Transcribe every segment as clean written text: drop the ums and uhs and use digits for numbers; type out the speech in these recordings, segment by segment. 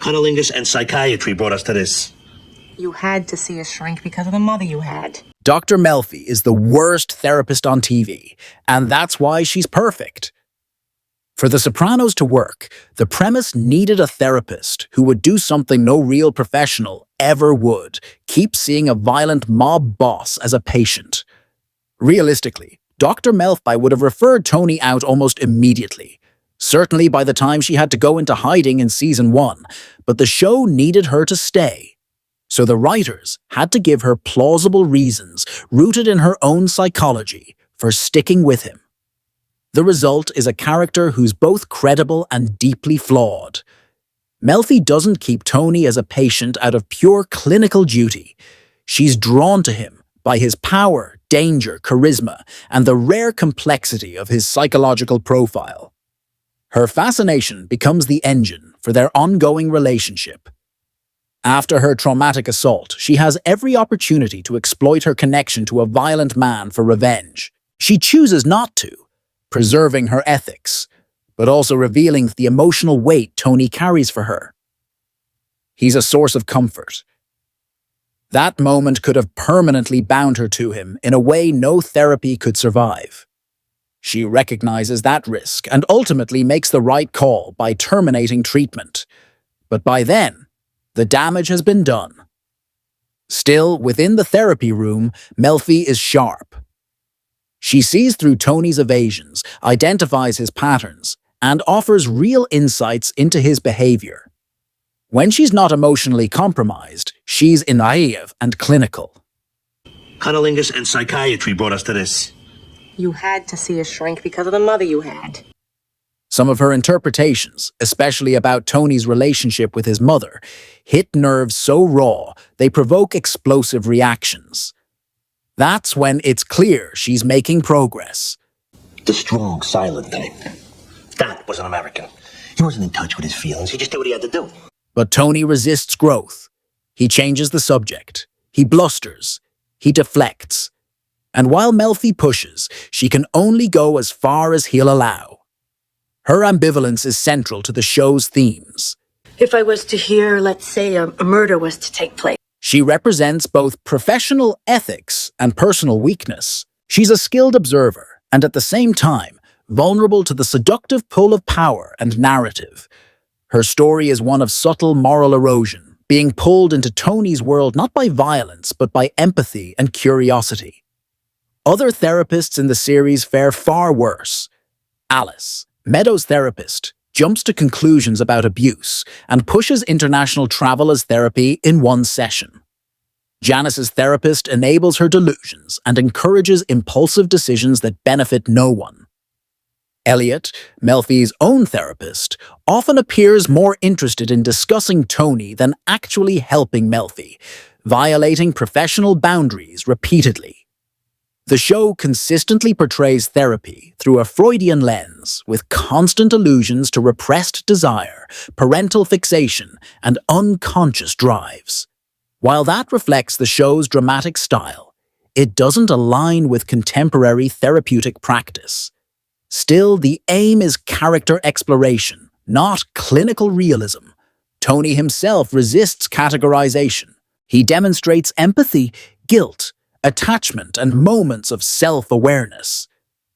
Cunnilingus and psychiatry brought us to this. You had to see a shrink because of the mother you had. Dr. Melfi is the worst therapist on TV, and that's why she's perfect. For The Sopranos to work, the premise needed a therapist who would do something no real professional ever would: keep seeing a violent mob boss as a patient. Realistically, Dr. Melfi would have referred Tony out almost immediately, certainly by the time she had to go into hiding in season 1, but the show needed her to stay. So the writers had to give her plausible reasons, rooted in her own psychology, for sticking with him. The result is a character who's both credible and deeply flawed. Melfi doesn't keep Tony as a patient out of pure clinical duty. She's drawn to him by his power, danger, charisma, and the rare complexity of his psychological profile. Her fascination becomes the engine for their ongoing relationship. After her traumatic assault, she has every opportunity to exploit her connection to a violent man for revenge. She chooses not to, preserving her ethics, but also revealing the emotional weight Tony carries for her. He's a source of comfort. That moment could have permanently bound her to him in a way no therapy could survive. She recognizes that risk and ultimately makes the right call by terminating treatment. But by then, the damage has been done. Still, within the therapy room, Melfi is sharp. She sees through Tony's evasions, identifies his patterns, and offers real insights into his behavior. When she's not emotionally compromised, she's naive and clinical. Cunnilingus and psychiatry brought us to this. You had to see a shrink because of the mother you had. Some of her interpretations, especially about Tony's relationship with his mother, hit nerves so raw they provoke explosive reactions. That's when it's clear she's making progress. The strong, silent type. That was an American. He wasn't in touch with his feelings. He just did what he had to do. But Tony resists growth. He changes the subject. He blusters. He deflects. And while Melfi pushes, she can only go as far as he'll allow. Her ambivalence is central to the show's themes. If I was to hear, let's say, a murder was to take place. She represents both professional ethics and personal weakness. She's a skilled observer and at the same time vulnerable to the seductive pull of power and narrative. Her story is one of subtle moral erosion, being pulled into Tony's world not by violence but by empathy and curiosity. Other therapists in the series fare far worse. Alice, Meadows' therapist, jumps to conclusions about abuse and pushes international travel as therapy in one session. Janice's therapist enables her delusions and encourages impulsive decisions that benefit no one. Elliot, Melfi's own therapist, often appears more interested in discussing Tony than actually helping Melfi, violating professional boundaries repeatedly. The show consistently portrays therapy through a Freudian lens, with constant allusions to repressed desire, parental fixation, and unconscious drives. While that reflects the show's dramatic style, it doesn't align with contemporary therapeutic practice. Still, the aim is character exploration, not clinical realism. Tony himself resists categorization. He demonstrates empathy, guilt, attachment, and moments of self-awareness.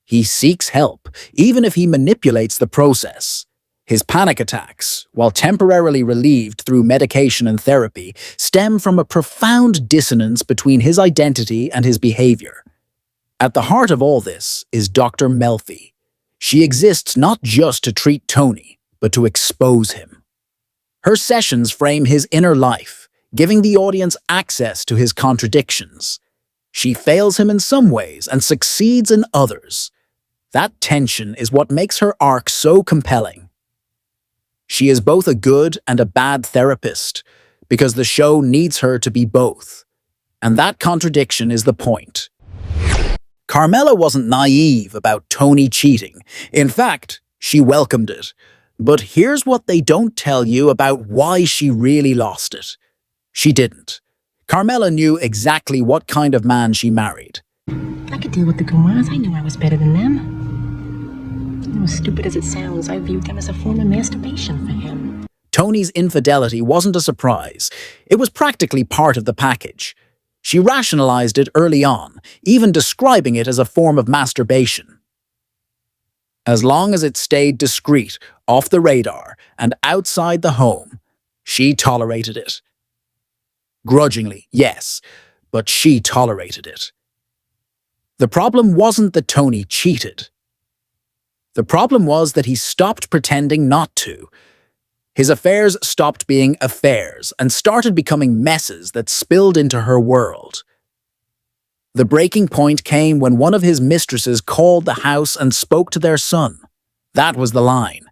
He seeks help, even if he manipulates the process. His panic attacks, while temporarily relieved through medication and therapy, stem from a profound dissonance between his identity and his behavior. At the heart of all this is Dr. Melfi. She exists not just to treat Tony, but to expose him. Her sessions frame his inner life, giving the audience access to his contradictions. She fails him in some ways and succeeds in others. That tension is what makes her arc so compelling. She is both a good and a bad therapist, because the show needs her to be both. And that contradiction is the point. Carmela wasn't naive about Tony cheating. In fact, she welcomed it. But here's what they don't tell you about why she really lost it. She didn't. Carmela knew exactly what kind of man she married. I could deal with the Gumaras. I knew I was better than them. As stupid as it sounds, I viewed them as a form of masturbation for him. Tony's infidelity wasn't a surprise. It was practically part of the package. She rationalized it early on, even describing it as a form of masturbation. As long as it stayed discreet, off the radar, and outside the home, she tolerated it. Grudgingly, yes, but she tolerated it. The problem wasn't that Tony cheated. The problem was that he stopped pretending not to. His affairs stopped being affairs and started becoming messes that spilled into her world. The breaking point came when one of his mistresses called the house and spoke to their son. That was the line.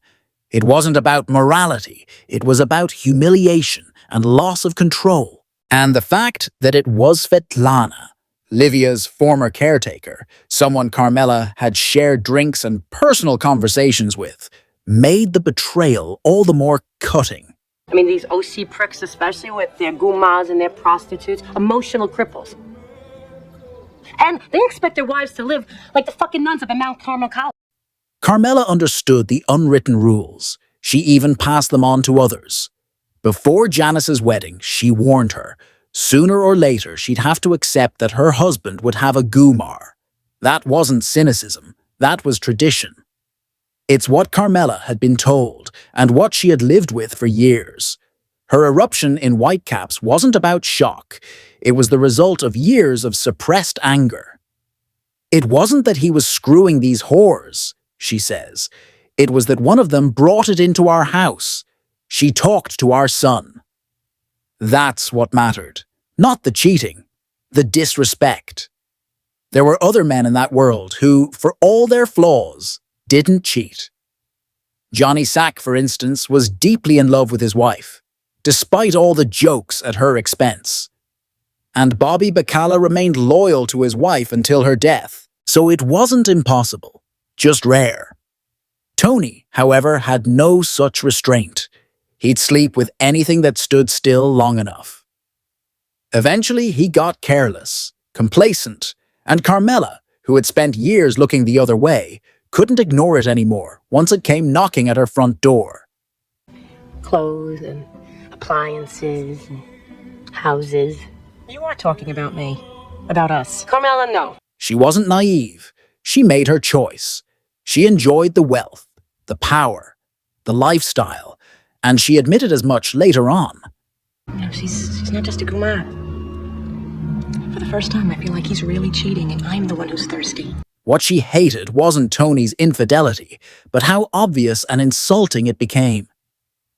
It wasn't about morality, it was about humiliation and loss of control. And the fact that it was Svetlana, Livia's former caretaker, someone Carmela had shared drinks and personal conversations with, made the betrayal all the more cutting. I mean, these OC pricks, especially with their gumas and their prostitutes, emotional cripples. And they expect their wives to live like the fucking nuns up in Mount Carmel College. Carmela understood the unwritten rules. She even passed them on to others. Before Janice's wedding, she warned her, sooner or later she'd have to accept that her husband would have a gumar. That wasn't cynicism, that was tradition. It's what Carmela had been told, and what she had lived with for years. Her eruption in Whitecaps wasn't about shock. It was the result of years of suppressed anger. It wasn't that he was screwing these whores, she says. It was that one of them brought it into our house. She talked to our son. That's what mattered. Not the cheating, the disrespect. There were other men in that world who, for all their flaws, didn't cheat. Johnny Sack, for instance, was deeply in love with his wife, despite all the jokes at her expense. And Bobby Bacala remained loyal to his wife until her death, so it wasn't impossible, just rare. Tony, however, had no such restraint. He'd sleep with anything that stood still long enough. Eventually, he got careless, complacent, and Carmela, who had spent years looking the other way, couldn't ignore it anymore once it came knocking at her front door. Clothes and appliances and houses. You are talking about me. About us. Carmela, no. She wasn't naive. She made her choice. She enjoyed the wealth, the power, the lifestyle, and she admitted as much later on. No, she's not just a guma. For the first time, I feel like he's really cheating and I'm the one who's thirsty. What she hated wasn't Tony's infidelity, but how obvious and insulting it became.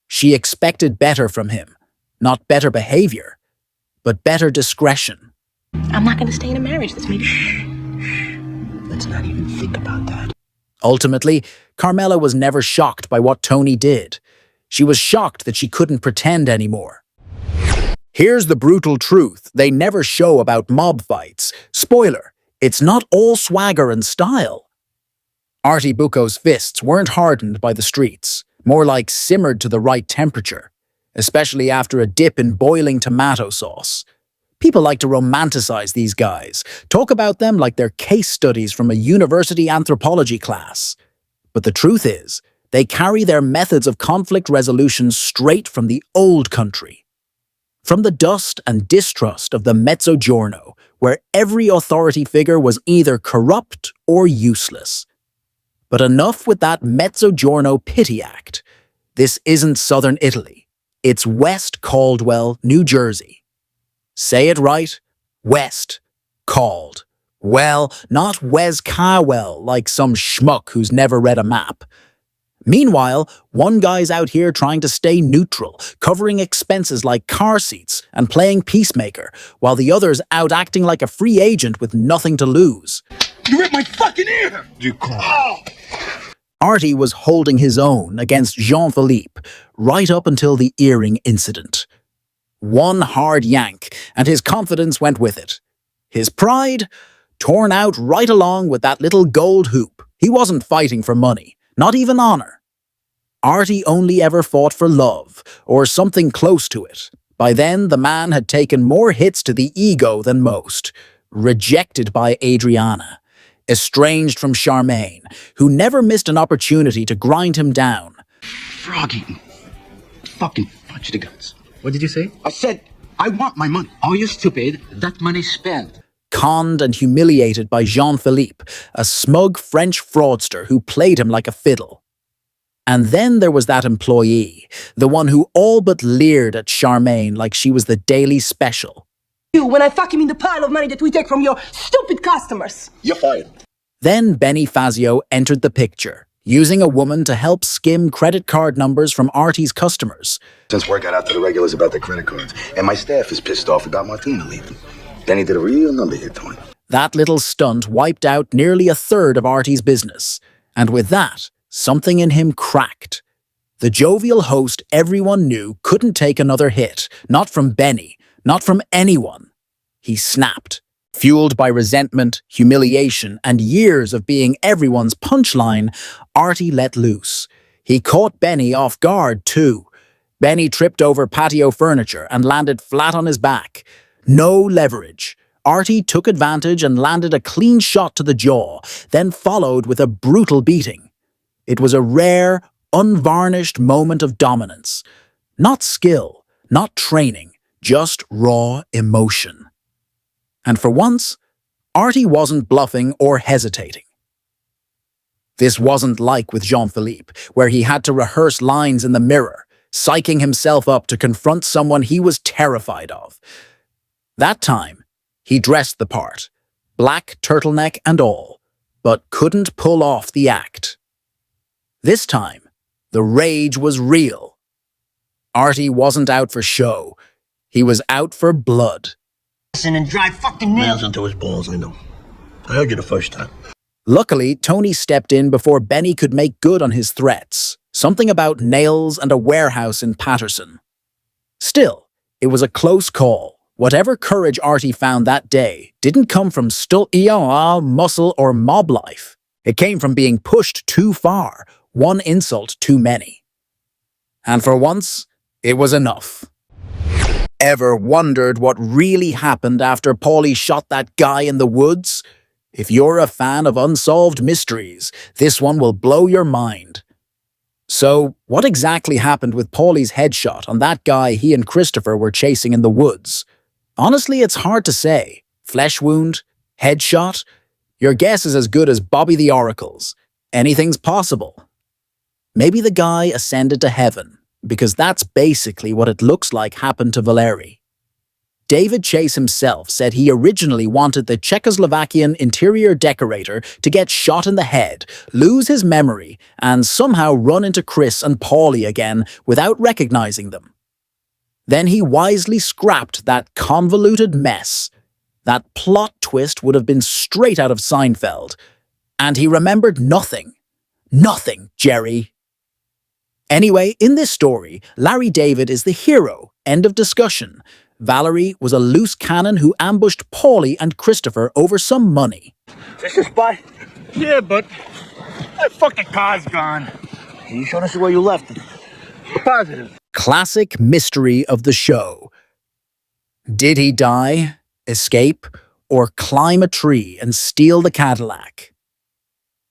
She expected better from him, not better behavior, but better discretion. I'm not going to stay in a marriage that's made... Let's not even think about that. Ultimately, Carmela was never shocked by what Tony did. She was shocked that she couldn't pretend anymore. Here's the brutal truth they never show about mob fights. Spoiler, it's not all swagger and style. Arty Bucco's fists weren't hardened by the streets, more like simmered to the right temperature, especially after a dip in boiling tomato sauce. People like to romanticize these guys, talk about them like they're case studies from a university anthropology class. But the truth is, they carry their methods of conflict resolution straight from the old country. From the dust and distrust of the Mezzogiorno, where every authority figure was either corrupt or useless. But enough with that Mezzogiorno pity act. This isn't southern Italy. It's West Caldwell, New Jersey. Say it right, West Cald. Well, not Wes Cawell like some schmuck who's never read a map. Meanwhile, one guy's out here trying to stay neutral, covering expenses like car seats and playing peacemaker, while the other's out acting like a free agent with nothing to lose. You ripped my fucking ear! You call. Artie was holding his own against Jean-Philippe right up until the earring incident. One hard yank, and his confidence went with it. His pride, torn out right along with that little gold hoop. He wasn't fighting for money, not even honor. Artie only ever fought for love, or something close to it. By then, the man had taken more hits to the ego than most. Rejected by Adriana. Estranged from Charmaine, who never missed an opportunity to grind him down. Frog eating. fucking punch the guns. What did you say? I said, I want my money. Oh, you stupid. That money's spent. Conned and humiliated by Jean-Philippe, a smug French fraudster who played him like a fiddle. And then there was that employee, the one who all but leered at Charmaine like she was the daily special. You when I fucking mean the pile of money that we take from your stupid customers. You're fired. Then Benny Fazio entered the picture, using a woman to help skim credit card numbers from Artie's customers. Since word got out to the regulars about their credit cards, and my staff is pissed off about Martina leaving. Then he did a real number here, Tony. That little stunt wiped out nearly a third of Artie's business, and with that, something in him cracked. The jovial host everyone knew couldn't take another hit, not from Benny, not from anyone. He snapped. Fueled by resentment, humiliation, and years of being everyone's punchline, Artie let loose. He caught Benny off guard, too. Benny tripped over patio furniture and landed flat on his back. No leverage. Artie took advantage and landed a clean shot to the jaw, then followed with a brutal beating. It was a rare, unvarnished moment of dominance. Not skill, not training, just raw emotion. And for once, Artie wasn't bluffing or hesitating. This wasn't like with Jean-Philippe, where he had to rehearse lines in the mirror, psyching himself up to confront someone he was terrified of. That time, he dressed the part, black turtleneck and all, but couldn't pull off the act. This time, the rage was real. Artie wasn't out for show. He was out for blood. And drive fucking nails into his balls, I know. I heard you the first time. Luckily, Tony stepped in before Benny could make good on his threats. Something about nails and a warehouse in Patterson. Still, it was a close call. Whatever courage Artie found that day didn't come from muscle or mob life. It came from being pushed too far, one insult too many. And for once, it was enough. Ever wondered what really happened after Paulie shot that guy in the woods? If you're a fan of unsolved mysteries, this one will blow your mind. So, what exactly happened with Paulie's headshot on that guy he and Christopher were chasing in the woods? Honestly, it's hard to say. Flesh wound? Headshot? Your guess is as good as Bobby the Oracle's. Anything's possible. Maybe the guy ascended to heaven, because that's basically what it looks like happened to Valeri. David Chase himself said he originally wanted the Czechoslovakian interior decorator to get shot in the head, lose his memory, and somehow run into Chris and Paulie again without recognizing them. Then he wisely scrapped that convoluted mess. That plot twist would have been straight out of Seinfeld. And he remembered nothing. Nothing, Jerry. Anyway, in this story, Larry David is the hero. End of discussion. Valeri was a loose cannon who ambushed Paulie and Christopher over some money. Is this the spot? Yeah, but that fucking car's gone. You showed us where you left it. Positive. Classic mystery of the show. Did he die, escape, or climb a tree and steal the Cadillac?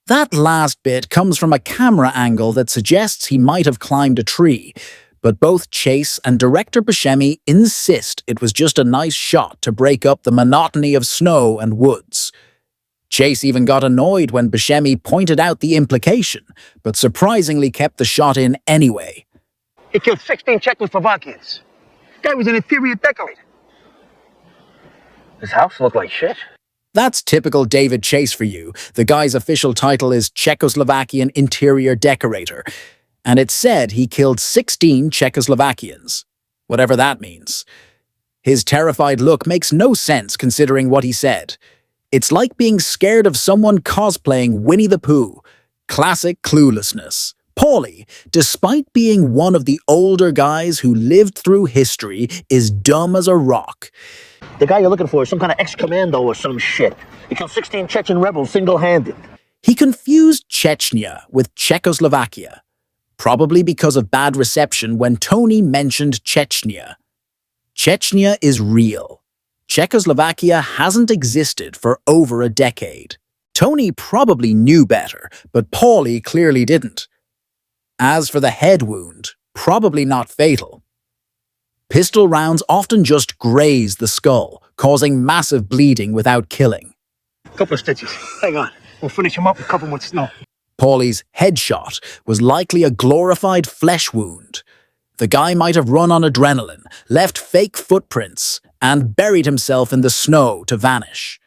That last bit comes from a camera angle that suggests he might have climbed a tree, but both Chase and director Buscemi insist it was just a nice shot to break up the monotony of snow and woods. Chase even got annoyed when Buscemi pointed out the implication, but surprisingly kept the shot in anyway. He killed 16 Czechoslovakians. Guy was an interior decorator. His house looked like shit. That's typical David Chase for you. The guy's official title is Czechoslovakian Interior Decorator, and it said he killed 16 Czechoslovakians, whatever that means. His terrified look makes no sense considering what he said. It's like being scared of someone cosplaying Winnie the Pooh. Classic cluelessness. Paulie, despite being one of the older guys who lived through history, is dumb as a rock. The guy you're looking for is some kind of ex-commando or some shit. He killed 16 Chechen rebels single-handed. He confused Chechnya with Czechoslovakia, probably because of bad reception when Tony mentioned Chechnya. Chechnya is real. Czechoslovakia hasn't existed for over a decade. Tony probably knew better, but Paulie clearly didn't. As for the head wound, probably not fatal. Pistol rounds often just graze the skull, causing massive bleeding without killing. Couple of stitches. Hang on. We'll finish him up and cover him with snow. Paulie's headshot was likely a glorified flesh wound. The guy might have run on adrenaline, left fake footprints, and buried himself in the snow to vanish.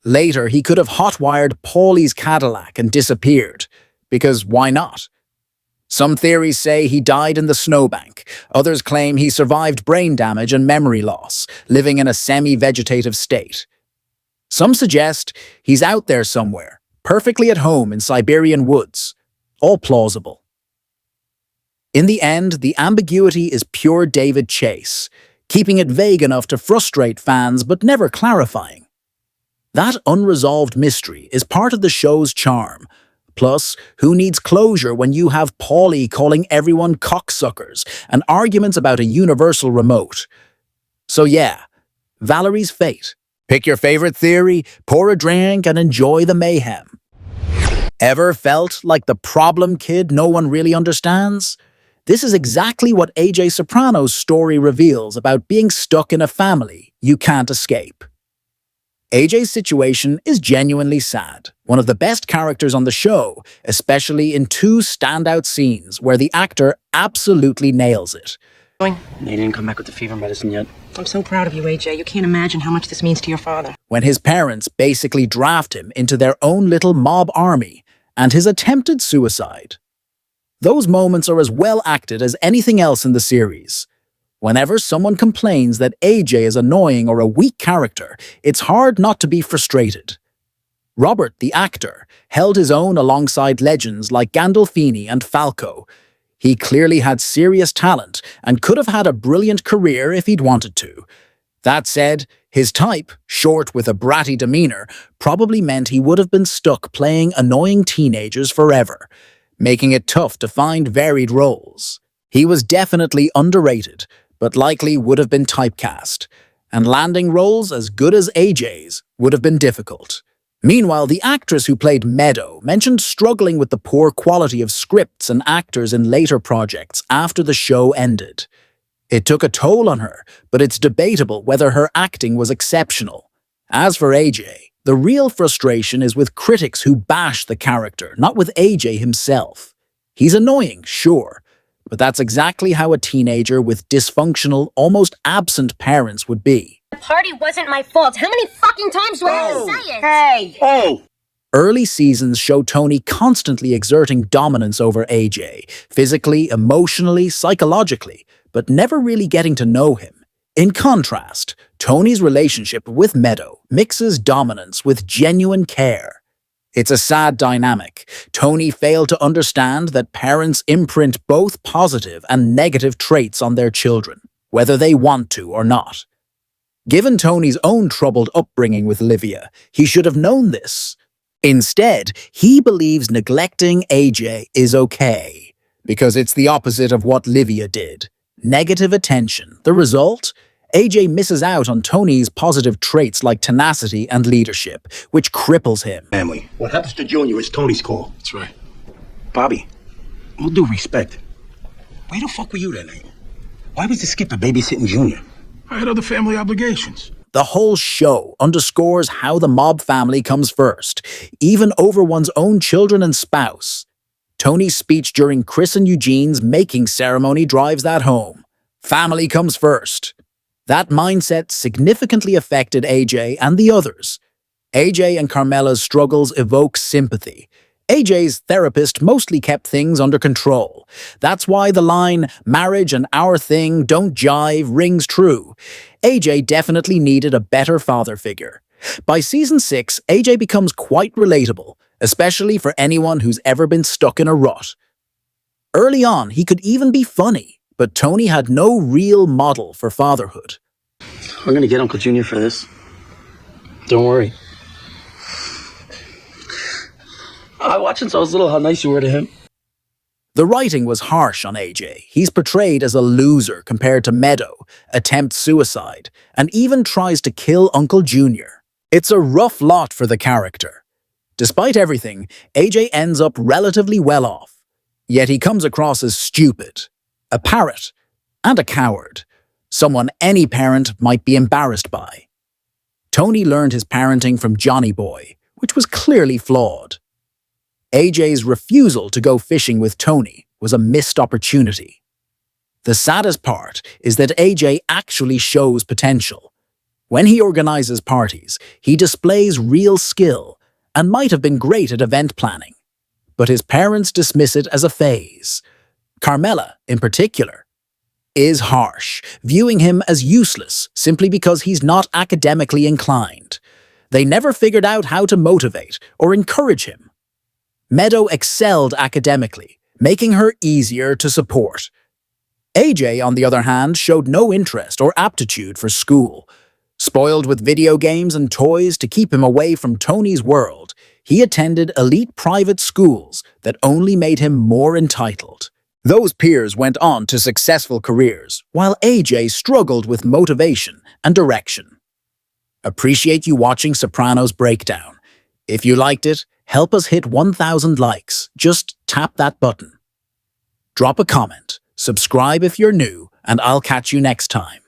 Later, he could have hotwired Paulie's Cadillac and disappeared, because why not? Some theories say he died in the snowbank. Others claim he survived brain damage and memory loss, living in a semi-vegetative state. Some suggest he's out there somewhere, perfectly at home in Siberian woods. All plausible. In the end, the ambiguity is pure David Chase, keeping it vague enough to frustrate fans but never clarifying. That unresolved mystery is part of the show's charm. Plus, who needs closure when you have Paulie calling everyone cocksuckers and arguments about a universal remote? So yeah, Valerie's fate. Pick your favorite theory, pour a drink, and enjoy the mayhem. Ever felt like the problem kid no one really understands? This is exactly what AJ Soprano's story reveals about being stuck in a family you can't escape. AJ's situation is genuinely sad, one of the best characters on the show, especially in two standout scenes where the actor absolutely nails it. They didn't come back with the fever medicine yet. I'm so proud of you, AJ. You can't imagine how much this means to your father. When his parents basically draft him into their own little mob army, and his attempted suicide. Those moments are as well acted as anything else in the series. Whenever someone complains that AJ is annoying or a weak character, it's hard not to be frustrated. Robert, the actor, held his own alongside legends like Gandolfini and Falco. He clearly had serious talent and could have had a brilliant career if he'd wanted to. That said, his type, short with a bratty demeanor, probably meant he would have been stuck playing annoying teenagers forever, making it tough to find varied roles. He was definitely underrated, but likely would have been typecast, and landing roles as good as AJ's would have been difficult. Meanwhile, the actress who played Meadow mentioned struggling with the poor quality of scripts and actors in later projects after the show ended. It took a toll on her, but it's debatable whether her acting was exceptional. As for AJ, the real frustration is with critics who bash the character, not with AJ himself. He's annoying, sure, but that's exactly how a teenager with dysfunctional, almost absent parents would be. The party wasn't my fault. How many fucking times do I have to say it? Hey! Oh! Early seasons show Tony constantly exerting dominance over AJ, physically, emotionally, psychologically, but never really getting to know him. In contrast, Tony's relationship with Meadow mixes dominance with genuine care. It's a sad dynamic. Tony failed to understand that parents imprint both positive and negative traits on their children, whether they want to or not. Given Tony's own troubled upbringing with Livia, he should have known this. Instead, he believes neglecting AJ is okay, because it's the opposite of what Livia did. Negative attention. The result? AJ misses out on Tony's positive traits like tenacity and leadership, which cripples him. Family. What happens to Junior is Tony's call. That's right. Bobby, all due respect, where the fuck were you that night? Why was the skipper babysitting Junior? I had other family obligations. The whole show underscores how the mob family comes first, even over one's own children and spouse. Tony's speech during Chris and Eugene's making ceremony drives that home. Family comes first. That mindset significantly affected AJ and the others. AJ and Carmela's struggles evoke sympathy. AJ's therapist mostly kept things under control. That's why the line, "marriage and our thing don't jive," rings true. AJ definitely needed a better father figure. By season 6, AJ becomes quite relatable, especially for anyone who's ever been stuck in a rut. Early on, he could even be funny, but Tony had no real model for fatherhood. We're gonna get Uncle Junior for this. Don't worry. I watched since I was little how nice you were to him. The writing was harsh on AJ. He's portrayed as a loser compared to Meadow, attempts suicide, and even tries to kill Uncle Junior. It's a rough lot for the character. Despite everything, AJ ends up relatively well off. Yet he comes across as stupid. a parrot, and a coward, someone any parent might be embarrassed by. Tony learned his parenting from Johnny Boy, which was clearly flawed. AJ's refusal to go fishing with Tony was a missed opportunity. The saddest part is that AJ actually shows potential. When he organizes parties, he displays real skill and might have been great at event planning. But his parents dismiss it as a phase. Carmela, in particular, is harsh, viewing him as useless simply because he's not academically inclined. They never figured out how to motivate or encourage him. Meadow excelled academically, making her easier to support. AJ, on the other hand, showed no interest or aptitude for school. Spoiled with video games and toys to keep him away from Tony's world, he attended elite private schools that only made him more entitled. Those peers went on to successful careers, while AJ struggled with motivation and direction. Appreciate you watching Sopranos Breakdown. If you liked it, help us hit 1,000 likes. Just tap that button. Drop a comment, subscribe if you're new, and I'll catch you next time.